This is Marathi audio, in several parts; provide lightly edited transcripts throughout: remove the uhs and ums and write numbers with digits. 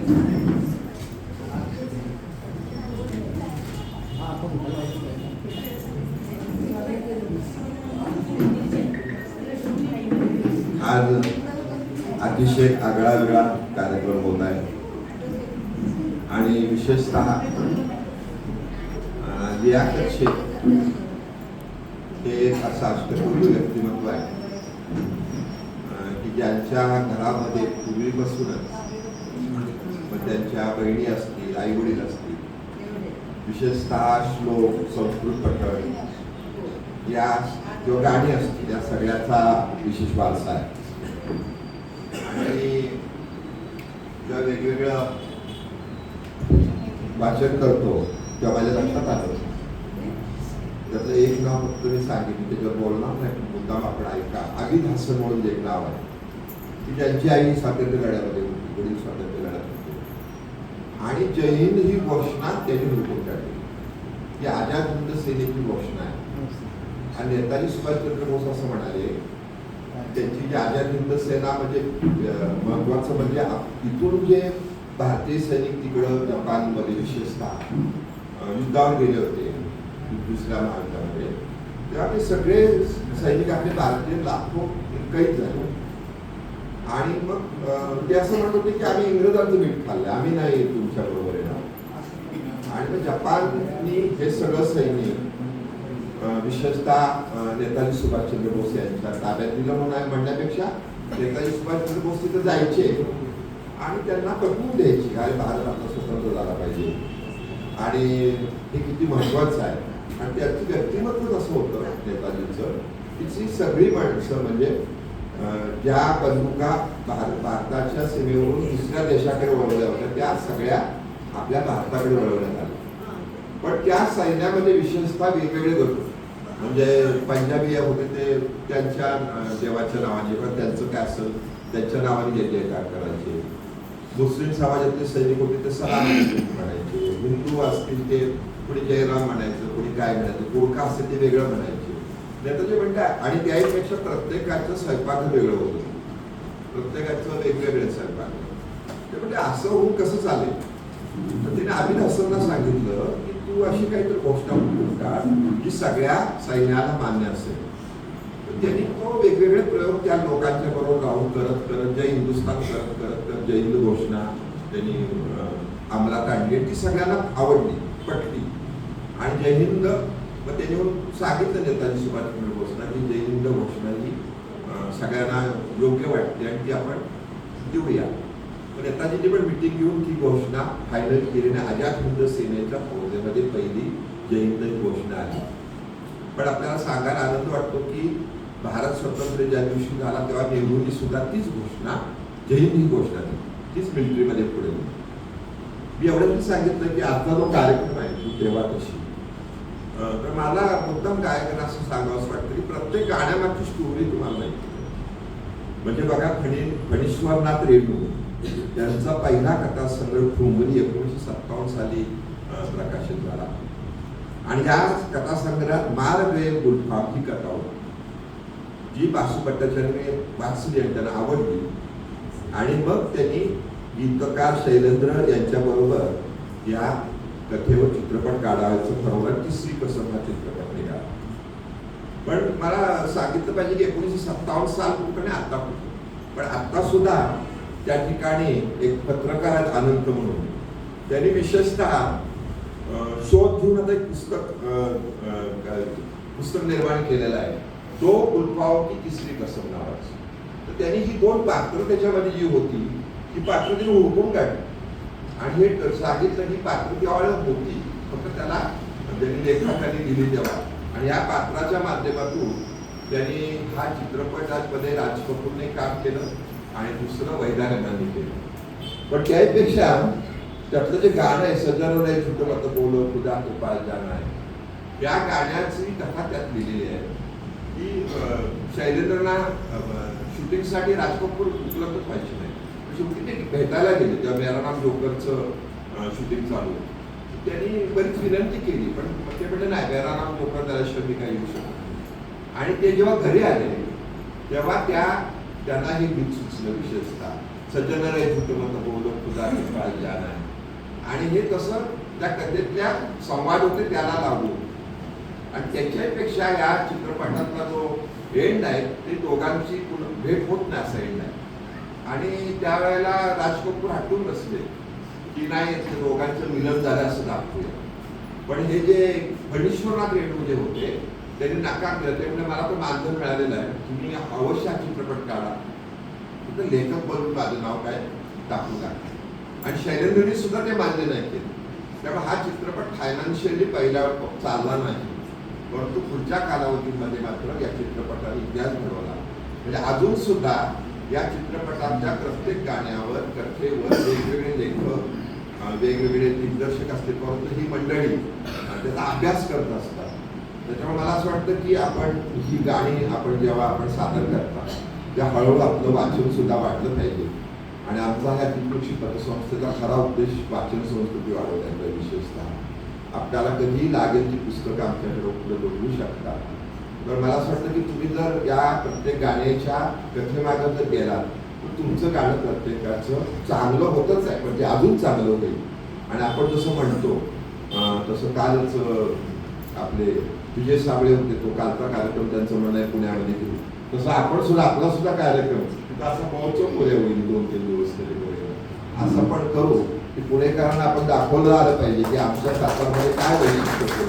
आज अतिशय आगळा वेगळा कार्यक्रम होत आहे आणि विशेषतः लियाकत शेख हे एक असं अष्टपूर्वी व्यक्तिमत्व आहे की ज्यांच्या घरामध्ये पूर्वीपासूनच त्यांच्या बहिणी असतील, आई वडील असतील, विशेषतः श्लोक, संस्कृत पठण या किंवा गाणी असतील, या सगळ्याचा विशेष वारसा आहे. आणि जेव्हा वेगवेगळं वाचन करतो तेव्हा माझ्या लक्षात आलं त्यातलं एक नाव फक्त मी सांगितलं, त्याच्यावर बोलणार नाही, मुद्दाम आपण ऐका. अभिद हसन म्हणून एक नाव आहे की ज्यांची आई स्वातंत्र्य लढ्यामध्ये होती, वडील स्वातंत्र्य लढ्यात होते आणि जय हिंद ही घोषणा त्यांनी हुकूम काढली की आझाद हिंद सेनेची घोषणा आहे. आणि नेताजी सुभाषचंद्र बोस असं म्हणाले त्यांची जी आझाद हिंद सेना म्हणजे महत्वाचं म्हणजे इथून जे भारतीय सैनिक तिकडं जपानमध्ये विशेषतः युद्धावर गेले होते दुसऱ्या महायुद्धामध्ये, तेव्हा ते सगळे सैनिक आपले भारतीय लाखो कैद झाले. आणि मग ते असं म्हणत होते की आम्ही इंग्रजांचं मीठ खाल्लं, आम्ही नाही तुमच्या बरोबर येणार. आणि मग जपाननी हे सगळं सैनिक विशेषतः नेताजी सुभाषचंद्र बोस यांच्या ताब्यात दिलं म्हणण्यापेक्षा नेताजी सुभाषचंद्र बोस तिथे जायचे आणि त्यांना पटवून द्यायची अरे भारत आपला स्वतंत्र झाला पाहिजे आणि हे किती महत्वाचं आहे. आणि त्याचं व्यक्तिमत्व असं होतं नेताजींचं, तिची सगळी माणसं म्हणजे ज्या बंदुका भारताच्या सीमेवरून दुसऱ्या देशाकडे वळवल्या होत्या त्या सगळ्या आपल्या भारताकडे वळवण्यात आल्या. पण त्या सैन्यामध्ये विशेषतः वेगवेगळे गट म्हणजे पंजाबी होते ते त्यांच्या देवाच्या नावाने किंवा त्यांचं काय असेल त्यांच्या नावाने जय जयकार करायचे. मुस्लिम समाजातले सैनिक होते ते सलाम म्हणायचे. हिंदू असतील ते कोणी जयराम म्हणायचं, कोणी काय म्हणायचं, गोरखा असेल ते वेगळं म्हणायचे. नेताजी म्हणतात आणि त्याहीपेक्षा प्रत्येकाचं स्वयंपाक वेगळं होतं, प्रत्येकाचं वेगवेगळे स्वयंपाक. ते म्हणजे असं होऊन कसं चालेल. तर तिने अभिद हसनला सांगितलं की तू अशी काहीतरी घोषणा काढ जी सगळ्या सैन्याला मान्य असेल. त्यांनी तो वेगवेगळे प्रयोग त्या लोकांच्या बरोबर राहून करत करत जय हिंदुस्थान करत करत करत जय हिंद घोषणा त्यांनी अंमलात आणली. ती सगळ्यांना आवडली, पटली. आणि जय हिंद मग त्यांनी सांगितलं नेताजी सुभाषचंद्र बोसना की जय हिंद घोषणा ही सगळ्यांना योग्य वाटते आणि ती आपण देऊया. नेताजींनी पण मिटिंग घेऊन ती घोषणा फायनल केली आणि आझाद हिंद सेनेच्या फौजेमध्ये पहिली जय हिंद घोषणा आली. पण आपल्याला सांगायला आनंद वाटतो की भारत स्वतंत्र ज्या दिवशी झाला तेव्हा नेहरूंनी सुद्धा तीच घोषणा जय हिंद ही घोषणा दिली, तीच मिलिटरीमध्ये पुढे. मी एवढंच सांगितलं की आजचा जो कार्यक्रम आहे तो तेव्हा तशी. तर मला मुद्दाम गायकांना असं सांगावं असं वाटतं की प्रत्येक गाण्यामागची स्टोरी तुम्हाला माहिती. म्हणजे बघा फणीश्वरनाथ रेणू त्यांचा पहिला कथासंग्रह ठोंबरी 1957 साली प्रकाशित झाला आणि या कथासंग्रहात मार वे गुलफाम ही कथा होती जी बासू भट्टाचार्य वाचली आणि त्यांना आवडली. आणि मग त्यांनी गीतकार शैलेंद्र यांच्याबरोबर या कथेवर चित्रपट काढायचं ठरवलं. तिसरी कसम हा चित्रपट निघाला. पण मला सांगितलं पाहिजे की 1957 साल कुठं नाही आता कुठं, पण आता सुद्धा त्या ठिकाणी एक पत्रकार आहेत अनंत म्हणून, त्यांनी विशेषतः शोध घेऊन आता एक पुस्तक निर्माण केलेलं आहे, तो गुलफाम की तिसरी कसम नावाचं. तर त्यांनी ही दोन पात्र त्याच्यामध्ये जी होती ही पात्र त्यांनी हुडकून काढली आणि हे सांगितलं की पात्र त्यावेळेला होती, फक्त त्याला त्यांनी लेखकांनी दिली तेव्हा. आणि या पात्राच्या माध्यमातून त्यांनी हा चित्रपटामध्ये राज कपूरने काम केलं आणि दुसरं वैदा रंगाने केलं. पण त्यापेक्षा त्यातलं जे गाणं आहे सजन नाही छुटं मत बोलो खुदा कृपाल जाना आहे, या गाण्याची कथा त्यात लिहिलेली आहे की शैलेंद्रना शूटिंगसाठी राज कपूर उपलब्ध व्हायचे नाही. शेवटी ते भेटायला गेले तेव्हा मेरा नाम जोकरचं शूटिंग चालू होतं. त्यांनी बरीच विनंती केली पण ते म्हणजे नाही, मेरा नाम जोकर त्याशिवाय मी काही येऊ शकतो. आणि ते जेव्हा घरी आले तेव्हा त्यांना हे गीत सुचलं, विशेषतः सज्जन रे झुटमत बोलो खुदा ज्ञान आहे. आणि हे कसं त्या कथेतल्या संवाद होते त्याला लागू. आणि त्याच्यापेक्षा या चित्रपटातला जो एंड आहे ते दोघांची भेट होत नाही असं एंड आहे. आणि त्यावेळेला राज कपूर हटून बसले की नाही ते दोघांचं मिलन झालं असं दाखवूया. पण हे जे फणीश्वरनाथ रेणू जे होते त्यांनी नकार दिला. ते म्हणजे मला तो मानधन मिळालेलं आहे, तुम्ही अवश्य हा चित्रपट काढा, तर लेखक बनून माझं नाव काय टाकू नका. आणि शैलेंद्रनी सुद्धा ते मान्य नाही केले. त्यामुळे हा चित्रपट फायनान्शियली पहिला चालला नाही, परंतु पुढच्या कालावधीमध्ये मात्र या चित्रपटाने इतिहास घडवला. म्हणजे अजून सुद्धा या चित्रपटाच्या प्रत्येक गाण्यावर कथेवर वेगवेगळे लेखक वेगवेगळे दिग्दर्शक असते, परंतु ही मंडळी त्याचा अभ्यास करत असतात. त्याच्यामुळे मला असं वाटतं की आपण ही गाणी आपण जेव्हा आपण सादर करता त्या हळूहळू आपलं वाचन सुद्धा वाढलं पाहिजे. आणि आमचा ह्या दिग्दर्शक पतसंस्थेचा खरा उद्देश वाचन संस्कृती वाढवण्याचा. विशेषतः आपल्याला कधीही लागेल ती पुस्तकं आमच्याकडे पुढे जोडू शकता. तर मला असं वाटतं की तुम्ही जर या प्रत्येक गाण्याच्या कथेमागं जर गेलात तर तुमचं गाणं प्रत्येकाचं चांगलं होतच आहे, म्हणजे अजून चांगलं होईल. आणि आपण जसं म्हणतो तसं कालच आपले विजय साबळे होते, तो कालचा कार्यक्रम त्यांचं म्हणणं आहे पुण्यामध्ये केली, तसं आपण सुद्धा आपला सुद्धा कार्यक्रम तिथं असा महोत्सव पुढे होईल 2-3 दिवस तरी पुढे असं पण करू की पुणेकरांना आपण दाखवलं आलं पाहिजे की आमच्या सातारमध्ये काय वैशिष्ट्य.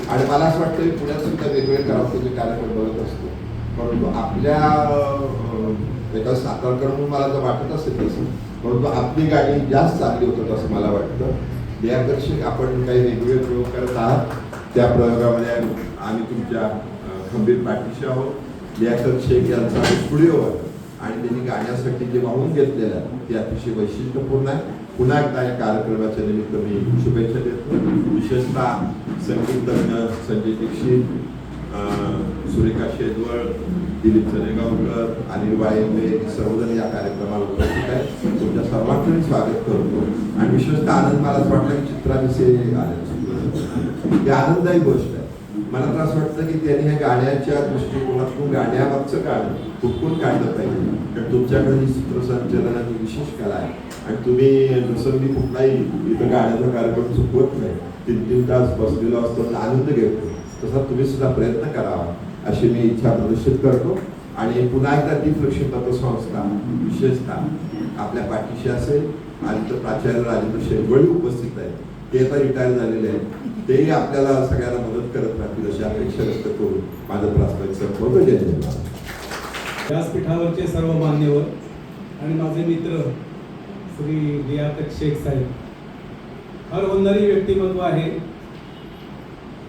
आणि मला असं वाटतं की पुण्यात सुद्धा वेगवेगळे करावतीचे कार्यक्रम बघत असतो, परंतु आपल्या एका सातारकर म्हणून मला जर वाटत असेल तसं, परंतु आपली गाणी जास्त चांगली होतात असं मला वाटतं. यापेक्षा आपण काही वेगवेगळे प्रयोग करत आहात, त्या प्रयोगामध्ये आम्ही तुमच्या खंबीर पाठीशी आहोत. लियाकत शेख यांचा स्टुडिओवर आणि त्यांनी गाण्यासाठी जे वाहून घेतलेलं आहे ते अतिशय वैशिष्ट्यपूर्ण आहे. पुन्हा एकदा या कार्यक्रमाच्या निमित्त मी शुभेच्छा देतो. विशेषतः संगीत तज्ञ संजय दीक्षित, सुरेखा शेजवळ, दिलीप चनेगावकर, अनिल वाळिंबे सर्वजण या कार्यक्रमाला उपस्थित आहेत. तुमच्या सर्वांचं मी स्वागत करतो. आणि विशेषतः आनंद मला असं वाटतं की चित्राविषयी आनंद ही आनंददायी गोष्ट आहे. मला तर असं वाटतं की त्यांनी ह्या गाण्याच्या दृष्टिकोनातून गाण्यामागचं गाणं कुठून काढलं पाहिजे, कारण तुमच्याकडे ही सूत्रसंचलनाची विशेष कला आहे. आणि तुम्ही जसं मी कुठलाही इथं गाण्याचा कार्यक्रम चुकवत नाही, 3-3 तास बसलेलो असतो आनंद घेतो, तसा तुम्ही सुद्धा प्रयत्न करावा अशी मी इच्छा प्रदर्शित करतो. आणि पुन्हा एकदा दीपलक्ष्मी पतसंस्था विशेषतः आपल्या पाठीशी असेल. आणि तर प्राचार्य राजेंद्र शेजवळ उपस्थित आहेत, ते आता रिटायर झालेले आहेत, तेही आपल्याला सगळ्यांना मदत करत राहतील अशी अपेक्षा व्यक्त करून माझं प्रास्ताविक संपवतो. जय जय. व्यासपीठावरचे सर्व मान्यवर आणि माझे मित्र श्री लियाकत शेख साहेब, हर होणारी व्यक्तिमत्व आहे.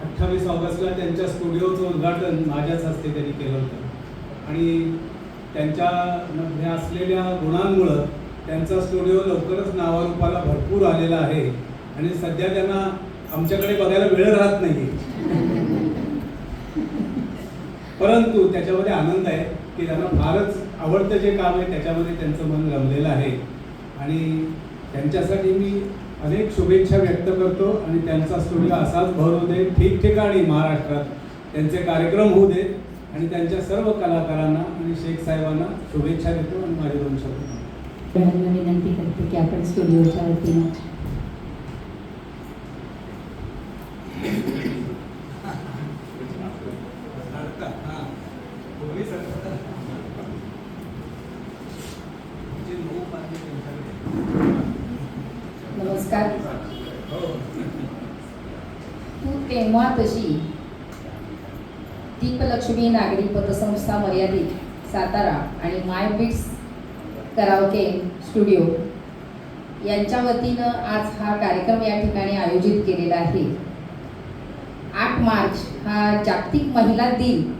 28 ऑगस्टला त्यांच्या स्टुडिओचं उद्घाटन माझ्याच हस्ते त्यांनी केलं होतं आणि त्यांच्यामध्ये असलेल्या गुणांमुळं त्यांचा स्टुडिओ लवकरच नावारूपाला भरपूर आलेला आहे. आणि सध्या त्यांना आमच्याकडे बघायला वेळ राहत नाही, परंतु त्याच्यामध्ये आनंद आहे की त्यांना फारच आवडतं जे काम आहे त्याच्यामध्ये त्यांचं मन रमलेलं आहे. आणि त्यांच्यासाठी मी अनेक शुभेच्छा व्यक्त करतो. आणि त्यांचा स्टुडिओ असाच भरू दे, ठिकठिकाणी महाराष्ट्रात त्यांचे कार्यक्रम होऊ दे. आणि त्यांच्या सर्व कलाकारांना आणि शेख साहेबांना शुभेच्छा देतो आणि माझे 2 शब्द विनंती करते की आपण स्टुडिओच्या वतीनं नमस्कार. तू तेव्हा तशी दीपलक्ष्मी नागरी पतसंस्था मर्यादित सातारा आणि माय बिट्स कराओके स्टुडिओ यांच्या वतीनं आज हा कार्यक्रम या ठिकाणी आयोजित केलेला आहे. 8 मार्च हा जागतिक महिला दिन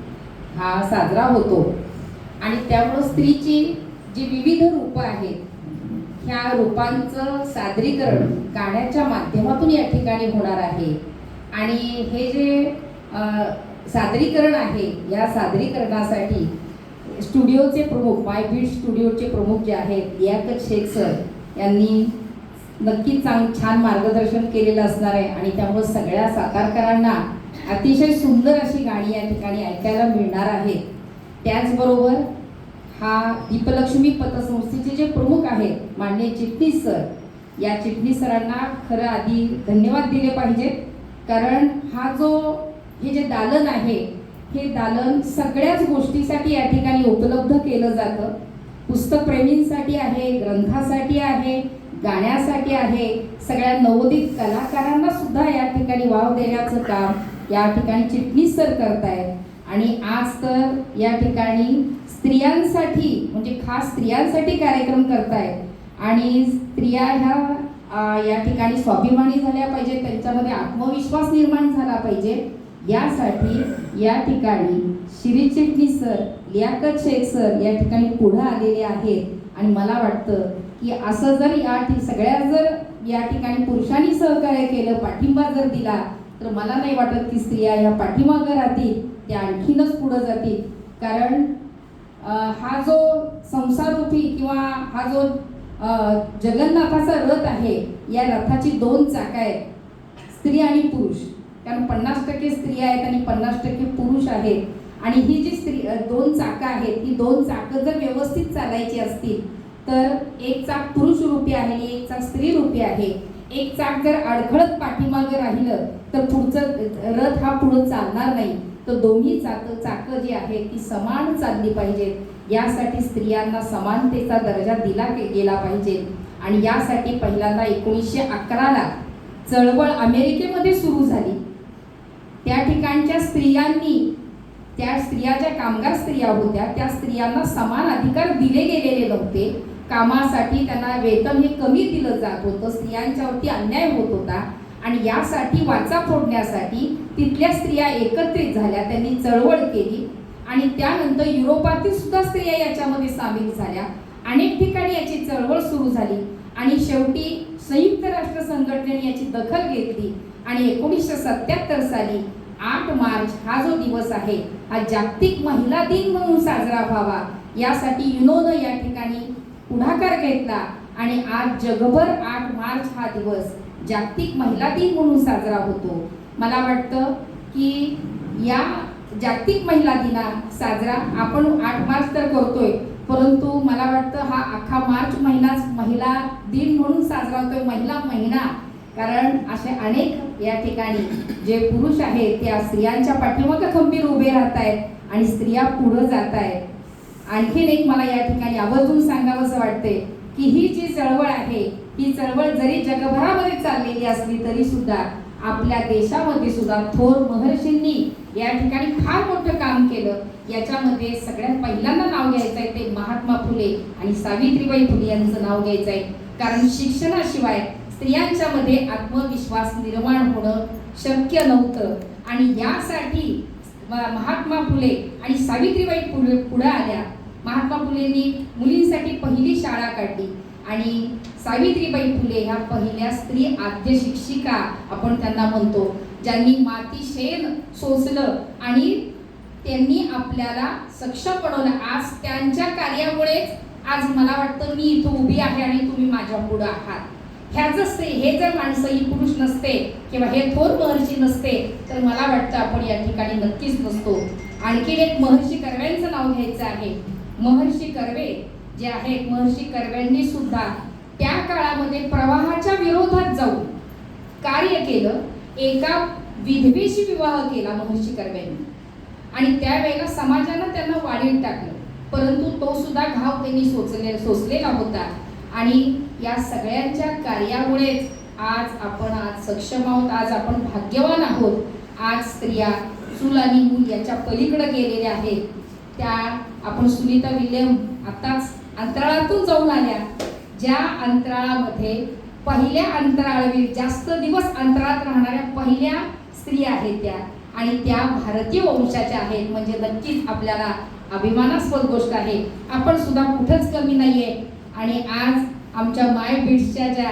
हा साजरा होतो आणि त्यामुळं स्त्रीची जी विविध रूपं आहेत ह्या रूपांचं सादरीकरण गाण्याच्या माध्यमातून या ठिकाणी होणार आहे. आणि हे जे सादरीकरण आहे या सादरीकरणासाठी स्टुडिओचे प्रमुख माय बीट स्टुडिओचे प्रमुख जे आहेत लियाकत शेख सर यांनी नक्कीच छान मार्गदर्शन केलेलं असणार आहे. आणि त्यामुळे सगळ्या सातारकरांना अतिशय सुंदर अशी गाणी या ठिकाणी ऐकायला मिळणार आहेत. त्याचबरोबर हा दीपलक्ष्मी पतसंस्थेचे जे प्रमुख आहेत माननीय चिटणीस सर या चिटणीस सरांना खरं आधी धन्यवाद दिले पाहिजे, कारण हे जे दालन आहे हे दालन सगळ्याच गोष्टीसाठी या ठिकाणी उपलब्ध केलं जातं. पुस्तकप्रेमींसाठी आहे, ग्रंथासाठी आहे, गाण्यासाठी आहे, सगळ्या नवोदित कलाकारांना सुद्धा या ठिकाणी वाव देण्याचं काम या ठिकाणी चिटणीस सर करतायत. आणि आज तर या ठिकाणी स्त्रियांसाठी म्हणजे खास स्त्रियांसाठी कार्यक्रम करतायत आणि स्त्रिया ह्या या ठिकाणी स्वाभिमानी झाल्या पाहिजे, त्यांच्यामध्ये आत्मविश्वास निर्माण झाला पाहिजे. यासाठी या ठिकाणी श्री चिटणीस सर, लियाकत शेख सर या ठिकाणी पुढे आलेले आहेत आणि मला वाटतं की असं जर सगळ्या जर या ठिकाणी पुरुषांनी सहकार्य केलं, पाठिंबा जर दिला, तर मला नाही वाटत की स्त्रिया ह्या पाठीमागं राहतील, त्या आणखीनच पुढे जातील. कारण हा जो संसाररूपी किंवा हा जो जगन्नाथाचा रथ आहे, या रथाची 2 चाकं आहेत, स्त्री आणि पुरुष. कारण 50% स्त्रिया आहेत आणि 50% पुरुष आहेत. आणि ही जी 2 चाकं आहेत, ही 2 चाकं जर व्यवस्थित चालायची असतील तर एक चाक पुरुष रूपी आहे आणि एक चाक स्त्री रूपी आहे. एक चाक जर अडखळत पाठीमागे राहिलं तर पुढचं रथ हा पुढे चालणार नाही. तर दोन्ही चाकं जी आहेत ती समान चालली पाहिजेत. यासाठी स्त्रियांना समानतेचा दर्जा दिला गेला पाहिजे. आणि यासाठी पहिल्यांदा 1911ला चळवळ अमेरिकेमध्ये सुरू झाली. त्या ठिकाणच्या स्त्रियांनी, त्या स्त्रिया ज्या कामगार स्त्रिया होत्या, त्या स्त्रियांना समान अधिकार दिले गेलेले नव्हते. कामासाठी त्यांना वेतन हे कमी दिलं जात होतं, स्त्रियांच्यावरती अन्याय होत होता. आणि यासाठी वाचा फोडण्यासाठी तिथल्या स्त्रिया एकत्रित झाल्या, त्यांनी चळवळ केली. आणि त्यानंतर युरोपातील सुद्धा स्त्रिया याच्यामध्ये सामील झाल्या. अनेक ठिकाणी याची चळवळ सुरू झाली आणि शेवटी संयुक्त राष्ट्र संघटनेने याची दखल घेतली आणि 1977 साली 8 मार्च हा जो दिवस आहे हा जागतिक महिला दिन म्हणून साजरा व्हावा, यासाठी युनोनं या ठिकाणी पुढाकार घेतला. आणि आज जगभर 8 मार्च हा दिवस जागतिक महिला दिन म्हणून साजरा होतो. मला वाटतं की या जागतिक महिला दिना साजरा आपण 8 मार्च तर करतोय, परंतु मला वाटतं हा अख्खा मार्च महिनाच महिला दिन म्हणून साजरा होतोय, महिला महिना. कारण असे अनेक या ठिकाणी जे पुरुष आहेत त्या स्त्रियांच्या पाठीमागे खंबीर उभे राहत आहेत आणि स्त्रिया पुढे जात आहेत. आणखीन एक मला या ठिकाणी आवर्जून सांगावंसं वाटते की ही जी चळवळ आहे, ही चळवळ जरी जगभरामध्ये चाललेली असली तरी सुद्धा आपल्या देशामध्ये सुद्धा थोर महर्षींनी या ठिकाणी फार मोठं काम केलं. याच्यामध्ये सगळ्यात पहिल्यांदा नाव घ्यायचं आहे ते महात्मा फुले आणि सावित्रीबाई फुले यांचं नाव घ्यायचं आहे. कारण शिक्षणाशिवाय स्त्रियांच्या मध्ये आत्मविश्वास निर्माण होणं शक्य नव्हतं. आणि यासाठी महात्मा फुले आणि सावित्रीबाई फुले पुढे आल्या. महात्मा फुलेंनी मुलींसाठी पहिली शाळा काढली आणि सावित्रीबाई फुले ह्या पहिल्या स्त्री आद्य शिक्षिका आपण त्यांना म्हणतो, ज्यांनी माती शेण सोसलं आणि त्यांनी आपल्याला सक्षम बनवलं. आज त्यांच्या कार्यामुळेच आज मला वाटतं मी इथं उभी आहे आणि तुम्ही माझ्या पुढे आहात. हे जर माणसं ही पुरुष नसते किंवा हे थोर महर्षी नसते तर मला वाटतं आपण या ठिकाणी नक्कीच नसतो. आणखीन एक महर्षी कर्व्यांचं नाव घ्यायचं आहे. महर्षी कर्वे जे आहेत, महर्षी कर्व्यांनी सुद्धा त्या काळामध्ये प्रवाहाच्या विरोधात जाऊन कार्य केलं. एका विधवेशी विवाह केला महर्षी कर्व्यांनी आणि त्यावेळेला समाजानं त्यांना वाढीत टाकलं, परंतु तो सुद्धा घाव त्यांनी सोसलेला होता. आणि या सगळ्यांच्या कार्यामुळेच आज सक्षम आहोत, आज आपण भाग्यवान आहोत. आज स्त्रिया चूल आणि मूल याच्या पलीकडे गेलेल्या आहेत. त्या आपण सुनीता विल्यम आताच अंतराळातून जाऊन आल्या, ज्या अंतराळामध्ये पहिल्या अंतराळवीर जास्त दिवस अंतराळात राहणाऱ्या पहिल्या स्त्री आहेत त्या, आणि त्या भारतीय वंशाच्या आहेत. म्हणजे नक्कीच आपल्याला अभिमानास्पद गोष्ट आहे. आपण सुद्धा कुठंच कमी नाहीये. आणि आज आमच्या माय बीट्सच्या ज्या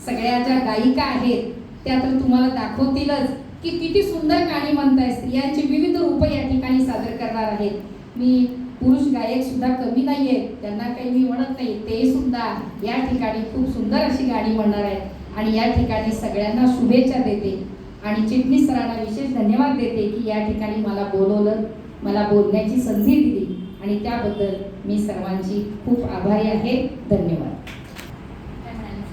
सगळ्या ज्या गायिका आहेत त्या तर तुम्हाला दाखवतीलच की किती सुंदर गाणी म्हणताय. स्त्रियांची विविध रूपं या ठिकाणी सादर करणार आहेत. मी पुरुष गायक सुद्धा कमी नाहीये, त्यांना काही मी म्हणत नाही, ते सुद्धा या ठिकाणी खूप सुंदर अशी गाणी म्हणणार आहेत. आणि या ठिकाणी सगळ्यांना शुभेच्छा देते आणि चिटणीस सरांना विशेष धन्यवाद देते की या ठिकाणी मला बोलवलं, मला बोलण्याची संधी दिली आणि त्याबद्दल मी सर्वांची खूप आभारी आहे. धन्यवाद.